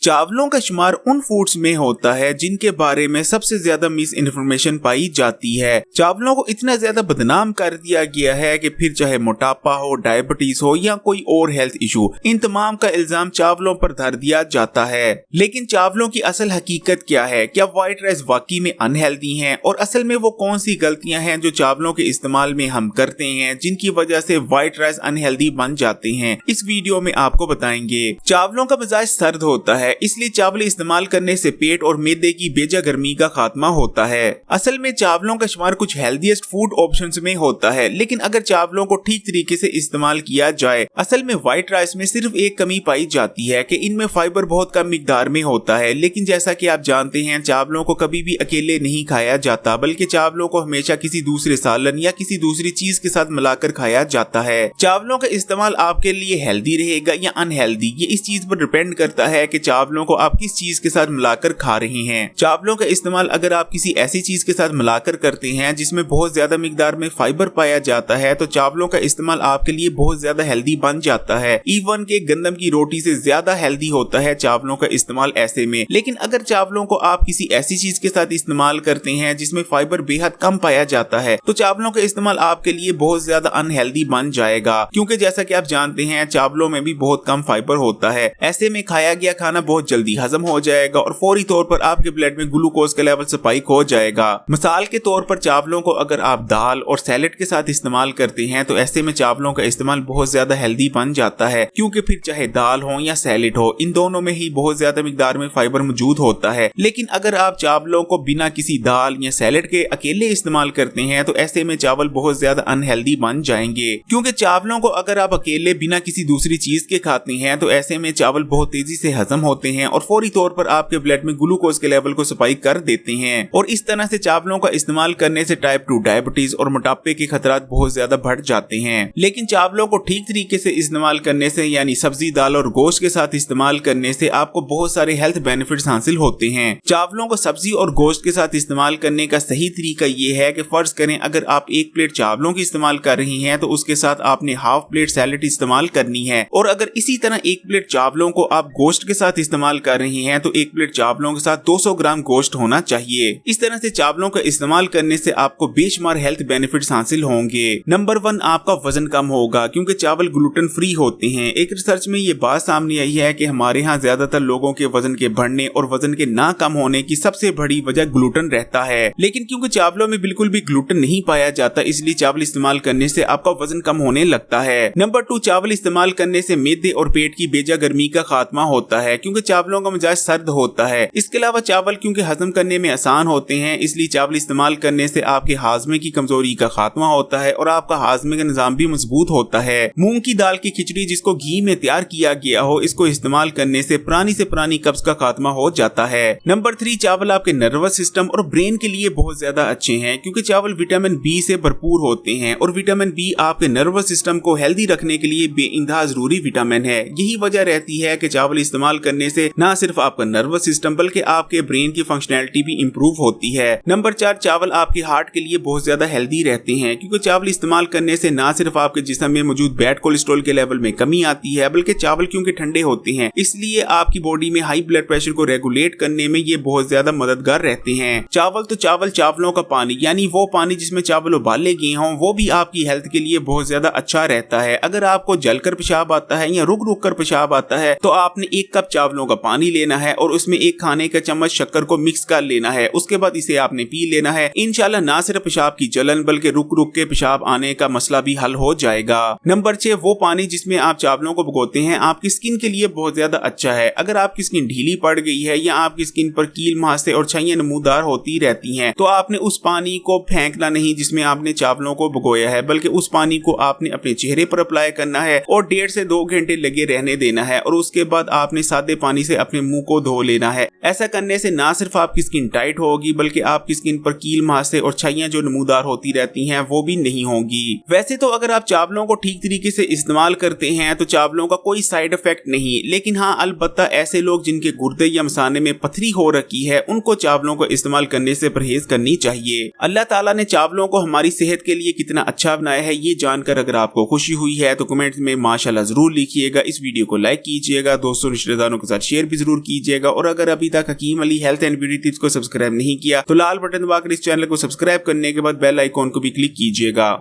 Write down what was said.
चावलों का शुमार उन फूड्स में होता है जिनके बारे में सबसे ज्यादा मिस इन्फॉर्मेशन पाई जाती है। चावलों को इतना ज्यादा बदनाम कर दिया गया है कि फिर चाहे मोटापा हो, डायबिटीज हो या कोई और हेल्थ इशू, इन तमाम का इल्जाम चावलों पर धर दिया जाता है। लेकिन चावलों की असल हकीकत क्या है? क्या व्हाइट राइस वाकई में अनहेल्दी है? और असल में वो कौन सी गलतियां हैं जो चावलों के इस्तेमाल में हम करते हैं जिनकी वजह से व्हाइट राइस अनहेल्दी बन जाते हैं, इस वीडियो में आपको बताएंगे। चावलों का मिजाज सर्द होता है, इसलिए चावल इस्तेमाल करने से पेट और मैदे की बेजा गर्मी का खात्मा होता है। असल में चावलों का शुमार कुछ हेल्दीएस्ट फूड ऑप्शंस में होता है, लेकिन अगर चावलों को ठीक तरीके से इस्तेमाल किया जाए, असल में व्हाइट राइस में सिर्फ एक कमी पाई जाती है कि इनमें फाइबर बहुत कम मिकदार में होता है। लेकिन जैसा कि आप जानते हैं, चावलों को कभी भी अकेले नहीं खाया जाता, बल्कि चावलों को हमेशा किसी दूसरे सालन या किसी दूसरी चीज के साथ मिलाकर खाया जाता है। चावलों का इस्तेमाल आपके लिए हेल्दी रहेगा या अनहेल्दी, ये इस चीज पर डिपेंड करता है कि चावलों को आप किस चीज के साथ मिलाकर खा रहे हैं। चावलों का इस्तेमाल अगर आप किसी ऐसी चीज के साथ मिलाकर करते हैं जिसमें बहुत ज्यादा मिकदार में फाइबर पाया जाता है, तो चावलों का इस्तेमाल आपके लिए बहुत ज्यादा हेल्दी बन जाता है। इवन के गंदम की रोटी से ज्यादा हेल्दी होता है चावलों का इस्तेमाल ऐसे में। लेकिन अगर चावलों को आप किसी ऐसी चीज के साथ इस्तेमाल करते हैं जिसमें फाइबर बेहद कम पाया जाता है, तो चावलों का इस्तेमाल आपके लिए बहुत ज्यादा अनहेल्दी बन जाएगा, क्योंकि जैसा कि आप जानते हैं चावलों में भी बहुत कम फाइबर होता है। ऐसे में खाया गया खाना बहुत जल्दी हजम हो जाएगा और फौरी तौर पर आपके ब्लड में ग्लूकोज का लेवल स्पाइक हो जाएगा। मिसाल के तौर पर चावलों को अगर आप दाल और सैलेड के साथ इस्तेमाल करते हैं, तो ऐसे में चावलों का इस्तेमाल बहुत ज्यादा हेल्दी बन जाता है, क्योंकि फिर चाहे दाल हो या सैलेड हो, इन दोनों में ही बहुत ज्यादा मिकदार में फाइबर मौजूद होता है। लेकिन अगर आप चावलों को बिना किसी दाल या सैलेड के अकेले इस्तेमाल करते हैं, तो ऐसे में चावल बहुत ज्यादा अनहेल्दी बन जाएंगे, क्योंकि चावलों को अगर आप अकेले बिना किसी दूसरी चीज के खाते हैं, तो ऐसे में चावल बहुत तेजी से हजम होते हैं और फौरी तौर पर आपके ब्लड में ग्लूकोज के लेवल को स्पाइक कर देते हैं। और इस तरह से चावलों का इस्तेमाल करने से टाइप 2 डायबिटीज और मोटापे के खतरात बहुत ज्यादा बढ़ जाते हैं। लेकिन चावलों को ठीक तरीके से इस्तेमाल करने से, यानी सब्जी, दाल और गोश्त के साथ इस्तेमाल करने से आपको बहुत सारे हेल्थ बेनिफिट्स हासिल होते हैं। चावलों को सब्जी और गोश्त के साथ इस्तेमाल करने का सही तरीका ये है कि फर्ज करें अगर आप एक प्लेट चावलों की इस्तेमाल कर रही हैं, तो उसके साथ आपने हाफ प्लेट सैलेड इस्तेमाल करनी है। और अगर इसी तरह एक प्लेट चावलों को आप गोश्त के साथ इस्तेमाल कर रही हैं, तो एक प्लेट चावलों के साथ 200 ग्राम गोश्त होना चाहिए। इस तरह से चावलों का इस्तेमाल करने से आपको बेशुमार हेल्थ बेनिफिट्स हासिल होंगे। नंबर 1, आपका वजन कम होगा, क्योंकि चावल ग्लूटेन फ्री होते हैं। एक रिसर्च में ये बात सामने आई है कि हमारे यहाँ ज्यादातर लोगों के वजन के बढ़ने और वजन के ना कम होने की सबसे बड़ी वजह ग्लूटेन रहता है। लेकिन क्योंकि चावलों में बिल्कुल भी ग्लूटेन नहीं पाया जाता, इसलिए चावल इस्तेमाल करने से आपका वजन कम होने लगता है। नंबर 2, चावल इस्तेमाल करने से मैदे और पेट की बेजा गर्मी का खात्मा होता है, क्योंकि चावलों का मिजाज सर्द होता है। इसके अलावा चावल क्योंकि हजम करने में आसान होते हैं, इसलिए चावल इस्तेमाल करने से आपके हाजमे की कमजोरी का खात्मा होता है और आपका हाजमे का निजाम भी मजबूत होता है। मूंग की दाल की खिचड़ी जिसको घी में तैयार किया गया हो, इसको इस्तेमाल करने से पुरानी से पुरानी कब्ज का खात्मा हो जाता है। नंबर 3, चावल आपके नर्वस सिस्टम और ब्रेन के लिए बहुत ज्यादा अच्छे हैं, क्योंकि चावल विटामिन बी से भरपूर होते हैं और विटामिन बी आपके नर्वस सिस्टम को हेल्दी रखने के लिए बेइंतहा जरूरी विटामिन है। यही वजह रहती है कि चावल इस्तेमाल करने से न सिर्फ आपका नर्वस सिस्टम बल्कि आपके ब्रेन की फंक्शनैलिटी भी इंप्रूव होती है। नंबर 4, चावल आपके हार्ट के लिए बहुत ज्यादा हेल्दी रहते हैं, क्योंकि चावल इस्तेमाल करने से न सिर्फ आपके जिस्म में मौजूद बैड कोलेस्ट्रॉल के लेवल में कमी आती है, बल्कि चावल क्योंकि ठंडे होते हैं, इसलिए आपकी बॉडी में हाई ब्लड प्रेशर को रेगुलेट करने में ये बहुत ज्यादा मददगार रहते हैं। चावल तो चावलों का पानी, यानी वो पानी जिसमें चावल उबाले गए हों, वो भी आपकी हेल्थ के लिए बहुत ज्यादा अच्छा रहता है। अगर आपको जलकर पेशाब आता है या रुक रुक कर पेशाब आता है, तो आपने 1 कप चावलों का पानी लेना है और उसमें 1 खाने का चम्मच शक्कर को मिक्स कर लेना है। उसके बाद इसे आपने पी लेना है। इंशाल्लाह ना सिर्फ पेशाब की जलन बल्कि रुक रुक के पेशाब आने का मसला भी हल हो जाएगा। नंबर 6, वो पानी जिसमें आप चावलों को भिगोते हैं आपकी स्किन के लिए बहुत ज्यादा अच्छा है। अगर आपकी स्किन ढीली पड़ गई है या आपकी स्किन पर कील मुहासे और छाइयां नमूदार होती रहती हैं, तो आपने उस पानी को फेंकना नहीं जिसमें आपने चावलों को भिगोया है, बल्कि उस पानी को आपने अपने चेहरे पर अप्लाई करना है और 1.5 से 2 घंटे लगे रहने देना है। और उसके बाद आपने सादे पानी से अपने मुंह को धो लेना है। ऐसा करने से ना सिर्फ आपकी स्किन टाइट होगी बल्कि आपकी स्किन पर कील मुहासे और छाइयां जो नमूदार होती रहती हैं वो भी नहीं होंगी। वैसे तो अगर आप चावलों को ठीक तरीके से इस्तेमाल करते हैं तो चावलों का कोई साइड इफेक्ट नहीं, लेकिन हाँ अलबत्ता ऐसे लोग जिनके गुर्दे या मसाने में पथरी हो रखी है उनको चावलों को इस्तेमाल करने से परहेज करनी चाहिए। अल्लाह ताला ने चावलों को हमारी सेहत के लिए कितना अच्छा बनाया है ये जानकर अगर आपको खुशी हुई है तो कमेंट में माशाल्लाह जरूर लिखिएगा। इस वीडियो को लाइक कीजिएगा, दोस्तों रिश्तेदारों के साथ शेयर भी जरूर कीजिएगा। और अगर अभी तक Hakeem Ali health and beauty tips को सब्सक्राइब नहीं किया तो लाल बटन दबाकर इस चैनल को सब्सक्राइब करने के बाद बेल आइकॉन को भी क्लिक कीजिएगा।